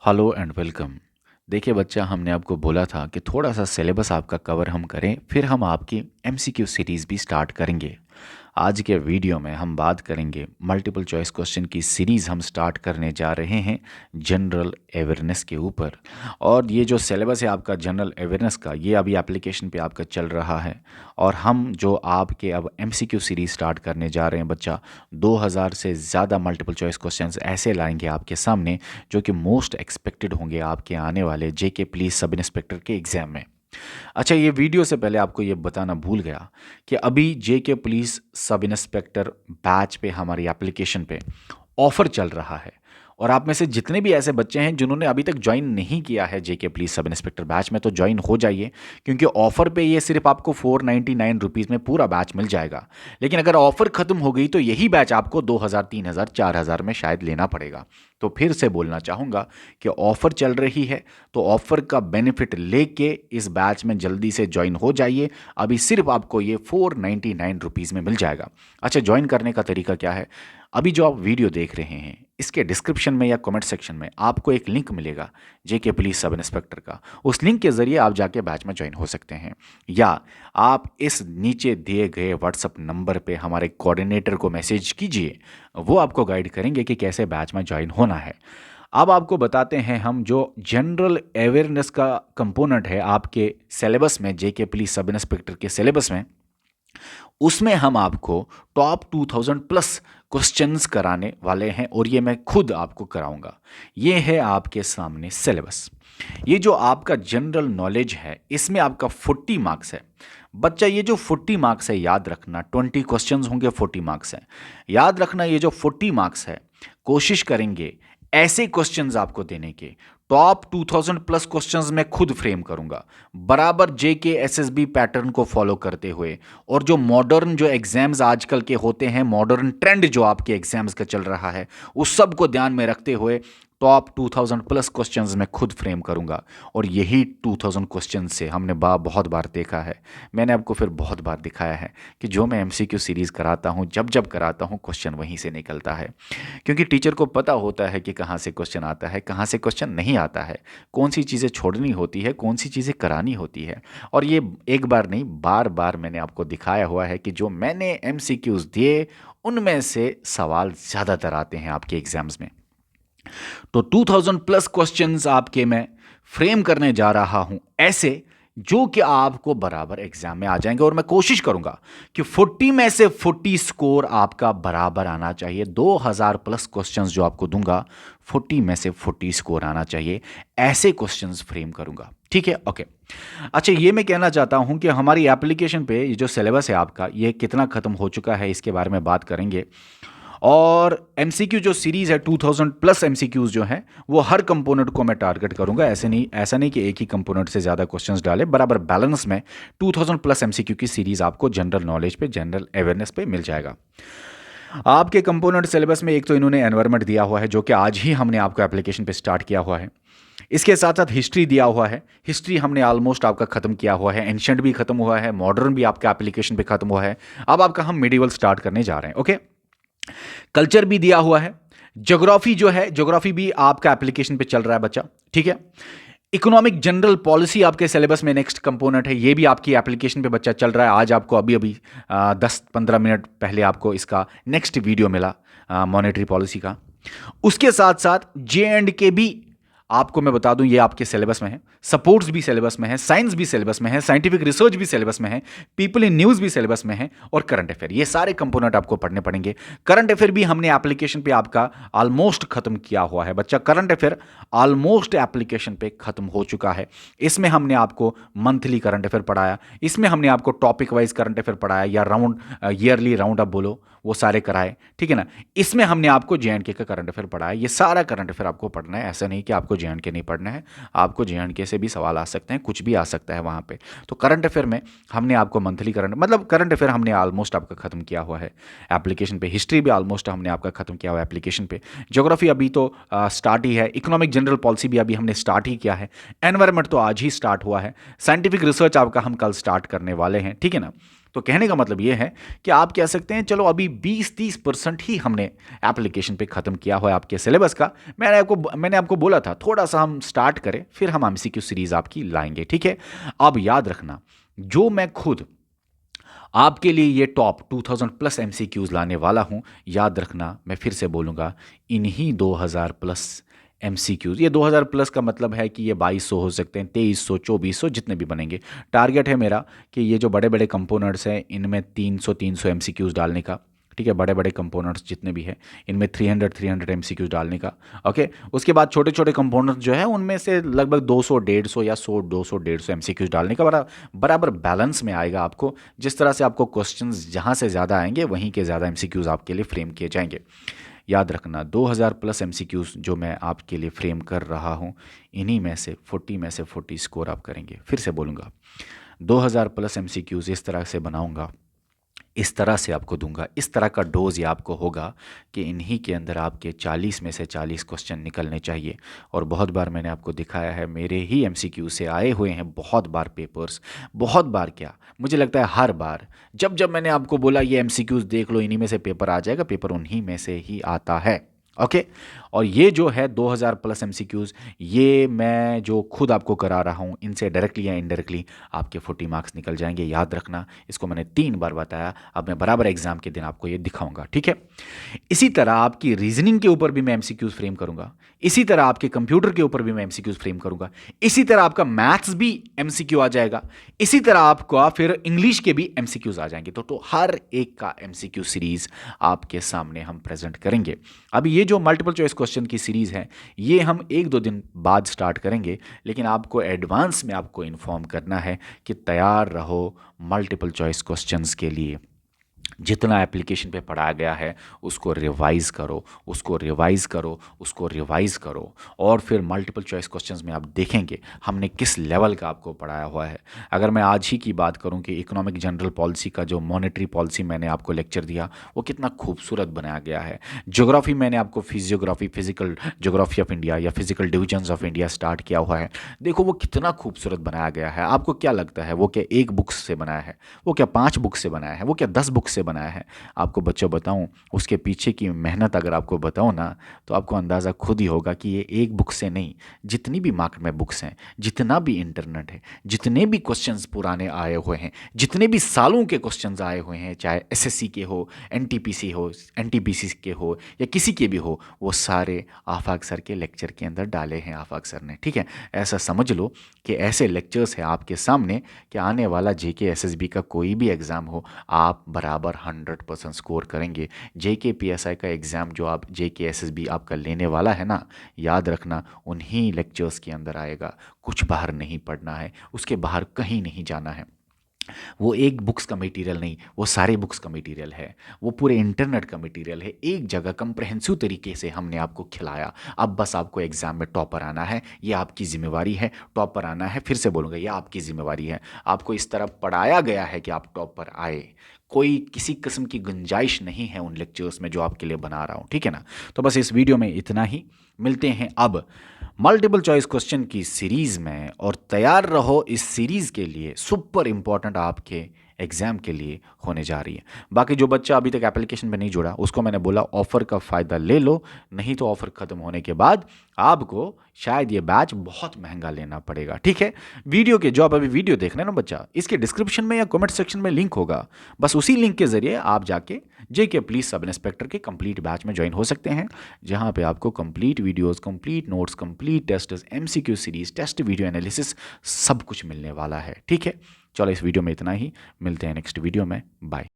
Hello and welcome. देखिए बच्चा, हमने आपको बोला था कि थोड़ा सा सिलेबस आपका कवर हम करें, फिर हम आपकी एमसीक्यू सीरीज़ भी स्टार्ट करेंगे। आज के वीडियो में हम बात करेंगे मल्टीपल चॉइस क्वेश्चन की सीरीज़ हम स्टार्ट करने जा रहे हैं जनरल अवेयरनेस के ऊपर। और ये जो सिलेबस है आपका जनरल अवेयरनेस का, ये अभी एप्लीकेशन पे आपका चल रहा है। और हम जो आपके अब एमसीक्यू सीरीज़ स्टार्ट करने जा रहे हैं बच्चा, 2000 से ज़्यादा मल्टीपल चॉइस क्वेश्चंस ऐसे लाएंगे आपके सामने जो कि मोस्ट एक्सपेक्टेड होंगे आपके आने वाले जेके पुलिस सब इंस्पेक्टर के एग्ज़ाम में। अच्छा, ये वीडियो से पहले आपको ये बताना भूल गया कि अभी जेके पुलिस सब इंस्पेक्टर बैच पे हमारी एप्लीकेशन पे ऑफ़र चल रहा है। और आप में से जितने भी ऐसे बच्चे हैं जिन्होंने अभी तक ज्वाइन नहीं किया है जेके पुलिस सब इंस्पेक्टर बैच में, तो ज्वाइन हो जाइए, क्योंकि ऑफ़र पे ये सिर्फ आपको 499 रुपीज़ में पूरा बैच मिल जाएगा। लेकिन अगर ऑफ़र ख़त्म हो गई तो यही बैच आपको 2000, 3000, 4000 में शायद लेना पड़ेगा। तो फिर से बोलना चाहूँगा कि ऑफ़र चल रही है, तो ऑफ़र का बेनिफिट लेके इस बैच में जल्दी से ज्वाइन हो जाइए। अभी सिर्फ आपको ये 499 रुपीज़ में मिल जाएगा। अच्छा, ज्वाइन करने का तरीका क्या है? अभी जो आप वीडियो देख रहे हैं, इसके डिस्क्रिप्शन में या कमेंट सेक्शन में आपको एक लिंक मिलेगा जेके पुलिस सब इंस्पेक्टर का। उस लिंक के ज़रिए आप जाके बैच में ज्वाइन हो सकते हैं, या आप इस नीचे दिए गए व्हाट्सअप नंबर पे हमारे कोऑर्डिनेटर को मैसेज कीजिए। वो आपको गाइड करेंगे कि कैसे बैच में ज्वाइन होना है। अब आपको बताते हैं हम जो जनरल अवेयरनेस का कंपोनेंट है आपके सिलेबस में, जेके पुलिस सब इंस्पेक्टर के सिलेबस में, उसमें हम आपको टॉप 2000 प्लस क्वेश्चंस कराने वाले हैं, और ये मैं खुद आपको कराऊंगा। ये है आपके सामने सिलेबस। ये जो आपका जनरल नॉलेज है, इसमें आपका 40 मार्क्स है बच्चा। ये जो 40 मार्क्स है, याद रखना, 20 क्वेश्चंस होंगे, 40 मार्क्स है। याद रखना, ये जो 40 मार्क्स है, कोशिश करेंगे ऐसे क्वेश्चंस आपको देने के। टॉप 2000 प्लस क्वेश्चंस मैं खुद फ्रेम करूंगा, बराबर जेके एसएसबी पैटर्न को फॉलो करते हुए। और जो मॉडर्न जो एग्जाम्स आजकल के होते हैं, मॉडर्न ट्रेंड जो आपके एग्जाम्स का चल रहा है, उस सब को ध्यान में रखते हुए टॉप 2000 प्लस क्वेश्चंस मैं खुद फ्रेम करूंगा। और यही 2000 क्वेश्चंस से हमने बहुत बार देखा है, मैंने आपको फिर बहुत बार दिखाया है कि जो मैं एमसीक्यू सीरीज़ कराता हूं, जब जब कराता हूं, क्वेश्चन वहीं से निकलता है। क्योंकि टीचर को पता होता है कि कहाँ से क्वेश्चन आता है, कहाँ से क्वेश्चन नहीं आता है, कौन सी चीज़ें छोड़नी होती है, कौन सी चीज़ें करानी होती है। और ये एक बार नहीं, बार बार मैंने आपको दिखाया हुआ है कि जो मैंने एमसीक्यूज़ दिए, उनमें से सवाल ज़्यादातर आते हैं आपके एग्जाम्स में। तो 2000 प्लस क्वेश्चंस आपके मैं फ्रेम करने जा रहा हूं ऐसे, जो कि आपको बराबर एग्जाम में आ जाएंगे। और मैं कोशिश करूंगा कि 40 में से 40 स्कोर आपका बराबर आना चाहिए। 2000 प्लस क्वेश्चंस जो आपको दूंगा, 40 में से 40 स्कोर आना चाहिए। ऐसे क्वेश्चंस फ्रेम करूंगा, ठीक है? ओके। अच्छा, ये मैं कहना चाहता हूं कि हमारी एप्लीकेशन पे ये जो सिलेबस है आपका, ये कितना खत्म हो चुका है, इसके बारे में बात करेंगे। और एमसीक्यू जो सीरीज है, 2000 प्लस एमसीक्यूज जो हैं, वो हर कंपोनेंट को मैं टारगेट करूंगा। ऐसा नहीं कि एक ही कंपोनेंट से ज़्यादा क्वेश्चंस डाले, बराबर बैलेंस में 2000 प्लस एमसीक्यू की सीरीज आपको जनरल नॉलेज पे, जनरल अवेयरनेस पे मिल जाएगा। आपके कंपोनेंट सिलेबस में एक तो इन्होंने एनवायरनमेंट दिया हुआ है, जो कि आज ही हमने आपको एप्लीकेशन पे स्टार्ट किया हुआ है। इसके साथ साथ हिस्ट्री दिया हुआ है। हिस्ट्री हमने ऑलमोस्ट आपका खत्म किया हुआ है, एंशिएंट भी खत्म हुआ है, मॉडर्न भी आपका एप्लीकेशन पे खत्म हुआ है। अब आपका हम मिडिवल स्टार्ट करने जा रहे हैं, ओके। कल्चर भी दिया हुआ है। ज्योग्राफी जो है, ज्योग्राफी भी आपका एप्लीकेशन पे चल रहा है बच्चा, ठीक है। इकोनॉमिक जनरल पॉलिसी आपके सिलेबस में नेक्स्ट कंपोनेंट है, ये भी आपकी एप्लीकेशन पे बच्चा चल रहा है। आज आपको अभी अभी 10-15 मिनट पहले आपको इसका नेक्स्ट वीडियो मिला मॉनेटरी पॉलिसी का। उसके साथ साथ जे एंड के भी आपको मैं बता दूं, ये आपके सिलेबस में है। सपोर्ट्स भी सिलेबस में है, साइंस भी सिलेबस में है, साइंटिफिक रिसर्च भी सिलेबस में है, पीपल इन न्यूज़ भी सिलेबस में है, और करंट अफेयर। ये सारे कंपोनेंट आपको पढ़ने पड़ेंगे। करंट अफेयर भी हमने एप्लीकेशन पे आपका ऑलमोस्ट खत्म किया हुआ है बच्चा। करंट अफेयर ऑलमोस्ट एप्लीकेशन पे खत्म हो चुका है। इसमें हमने आपको मंथली करंट अफेयर पढ़ाया, इसमें हमने आपको टॉपिक वाइज करंट अफेयर पढ़ाया, या राउंड ईयरली राउंड अप बोलो, वो सारे कराए, ठीक है ना। इसमें हमने आपको जे&के का करंट अफेयर पढ़ाया। ये सारा करंट अफेयर आपको पढ़ना है, ऐसा नहीं कि आपको जे&के नहीं पढ़ना है। आपको जे&के से भी सवाल आ सकते हैं, कुछ भी आ सकता है वहाँ पे। तो करंट अफेयर में हमने आपको मंथली करंट अफेयर हमने ऑलमोस्ट आपका खत्म किया हुआ है एप्लीकेशन पे। हिस्ट्री भी ऑलमोस्ट हमने आपका खत्म किया हुआ है एप्लीकेशन पे। ज्योग्राफी अभी तो स्टार्ट ही है। इकोनॉमिक जनरल पॉलिसी भी अभी हमने स्टार्ट ही किया है। एनवायरमेंट तो आज ही स्टार्ट हुआ है। साइंटिफिक रिसर्च आपका हम कल स्टार्ट करने वाले हैं, ठीक है ना। तो कहने का मतलब ये है कि आप कह सकते हैं चलो अभी 20-30% ही हमने एप्लीकेशन पे ख़त्म किया हुआ है आपके सिलेबस का। मैंने आपको बोला था थोड़ा सा हम स्टार्ट करें, फिर हम एमसीक्यू सीरीज़ आपकी लाएंगे, ठीक है। अब याद रखना, जो मैं खुद आपके लिए ये टॉप 2000 प्लस एमसीक्यूज लाने वाला हूं, याद रखना मैं फिर से बोलूँगा, इन्हीं 2000 प्लस एमसीक्यूज। ये 2000 प्लस का मतलब है कि ये 2200 हो सकते हैं, 2300, 2400, जितने भी बनेंगे। टारगेट है मेरा कि ये जो बड़े बड़े कंपोनेंट्स हैं इनमें 300 एमसीक्यूज डालने का, ठीक है। बड़े बड़े कंपोनेंट्स जितने भी हैं इनमें 300 एमसीक्यूज डालने का, ओके। उसके बाद छोटे छोटे कंपोनेंट्स जो है उनमें से लगभग 200, 150 या 100, 200, 150 एमसीक्यूज डालने का। बराबर बैलेंस में आएगा आपको। जिस तरह से आपको क्वेश्चंस जहाँ से ज़्यादा आएंगे वहीं के ज़्यादा एमसीक्यूज आपके लिए फ्रेम किए जाएंगे। याद रखना 2000 प्लस एमसीक्यूज जो मैं आपके लिए फ्रेम कर रहा हूँ, इन्हीं में से 40 स्कोर आप करेंगे। फिर से बोलूँगा, 2000 प्लस एमसीक्यूज इस तरह से बनाऊँगा, इस तरह से आपको दूंगा, इस तरह का डोज ये आपको होगा कि इन्हीं के अंदर आपके 40 में से 40 क्वेश्चन निकलने चाहिए। और बहुत बार मैंने आपको दिखाया है, मेरे ही एमसीक्यू से आए हुए हैं बहुत बार पेपर्स, बहुत बार क्या, मुझे लगता है हर बार जब जब मैंने आपको बोला ये एमसीक्यूज देख लो इन्हीं में से पेपर आ जाएगा, पेपर उन्हीं में से ही आता है, ओके। और ये जो है 2000 प्लस एमसीक्यूज, ये मैं जो खुद आपको करा रहा हूँ, इनसे डायरेक्टली या इनडायरेक्टली आपके 40 मार्क्स निकल जाएंगे। याद रखना, इसको मैंने 3 बार बताया, अब मैं बराबर एग्जाम के दिन आपको ये दिखाऊंगा, ठीक है। इसी तरह आपकी रीजनिंग के ऊपर भी मैं एमसीक्यूज फ्रेम करूंगा, इसी तरह आपके कंप्यूटर के ऊपर भी मैं एमसीक्यूज फ्रेम करूंगा, इसी तरह आपका मैथ्स भी एमसीक्यू आ जाएगा, इसी तरह आपका फिर इंग्लिश के भी एमसीक्यूज आ जाएंगे। तो हर एक का एमसीक्यू सीरीज आपके सामने हम प्रेजेंट करेंगे। अभी ये जो मल्टीपल चॉइस क्वेश्चन की सीरीज है ये हम 1-2 दिन बाद स्टार्ट करेंगे, लेकिन आपको एडवांस में आपको इन्फॉर्म करना है कि तैयार रहो मल्टीपल चॉइस क्वेश्चंस के लिए। जितना एप्लीकेशन पे पढ़ाया गया है उसको रिवाइज़ करो, उसको रिवाइज़ करो, उसको रिवाइज़ करो। और फिर मल्टीपल चॉइस क्वेश्चंस में आप देखेंगे हमने किस लेवल का आपको पढ़ाया हुआ है। अगर मैं आज ही की बात करूं कि इकोनॉमिक जनरल पॉलिसी का जो मॉनेटरी पॉलिसी मैंने आपको लेक्चर दिया वो कितना खूबसूरत बनाया गया है। ज्योग्राफी मैंने आपको physiography, physical geography of India या physical divisions of India start किया हुआ है, देखो वो कितना खूबसूरत बनाया गया है। आपको क्या लगता है वो क्या 1 बुक से बनाया है, वो क्या 5 बुक से बनाया है, वो क्या 10 बुक से बनाया है? आपको बच्चों बताऊं, उसके पीछे की मेहनत अगर आपको बताऊं ना, तो आपको अंदाज़ा खुद ही होगा कि ये 1 बुक से नहीं, जितनी भी मार्केट में बुक्स हैं, जितना भी इंटरनेट है, जितने भी क्वेश्चंस पुराने आए हुए हैं, जितने भी सालों के क्वेश्चंस आए हुए हैं, चाहे एसएससी के हो, एनटीपीसी हो, एनटीपीसी के हो या किसी के भी हो, वो सारे आफाक सर के लेक्चर के अंदर डाले हैं आफाक सर ने, ठीक है। ऐसा समझ लो कि ऐसे लेक्चर्स हैं आपके सामने कि आने वाला जेके एसएसबी का कोई भी एग्ज़ाम हो आप बराबर 100% स्कोर करेंगे। जेके पीएसआई का एग्ज़ाम जो आप जेके एसएसबी आपका लेने वाला है ना, याद रखना उन्हीं लेक्चर्स के अंदर आएगा। कुछ बाहर नहीं पढ़ना है, उसके बाहर कहीं नहीं जाना है। वो 1 बुक्स का मटेरियल नहीं, वो सारे बुक्स का मटेरियल है, वो पूरे इंटरनेट का मटेरियल है। एक जगह कंप्रहेंसिव तरीके से हमने आपको खिलाया। अब बस आपको एग्जाम में टॉपर आना है, ये आपकी जिम्मेवारी है। टॉपर आना है, फिर से बोलूँगा, ये आपकी जिम्मेवारी है। आपको इस तरह पढ़ाया गया है कि आप टॉपर आए। कोई किसी किस्म की गुंजाइश नहीं है उन लेक्चर्स में जो आपके लिए बना रहा हूँ, ठीक है ना। तो बस इस वीडियो में इतना ही, मिलते हैं अब मल्टीपल चॉइस क्वेश्चन की सीरीज में, और तैयार रहो इस सीरीज के लिए, सुपर इंपॉर्टेंट आपके एग्जाम के लिए होने जा रही है। बाकी जो बच्चा अभी तक एप्लीकेशन में नहीं जुड़ा उसको मैंने बोला ऑफर का फ़ायदा ले लो, नहीं तो ऑफर ख़त्म होने के बाद आपको शायद ये बैच बहुत महंगा लेना पड़ेगा, ठीक है। वीडियो के जो आप अभी वीडियो देख रहे हैं ना बच्चा, इसके डिस्क्रिप्शन में या कमेंट सेक्शन में लिंक होगा, बस उसी लिंक के जरिए आप जाके जेके पुलिस सब इंस्पेक्टर के कंप्लीट बैच में ज्वाइन हो सकते हैं, जहां पे आपको complete videos, complete notes, complete test, MCQ series, test video analysis सब कुछ मिलने वाला है, ठीक है। चलो इस वीडियो में इतना ही, मिलते हैं नेक्स्ट वीडियो में, बाय।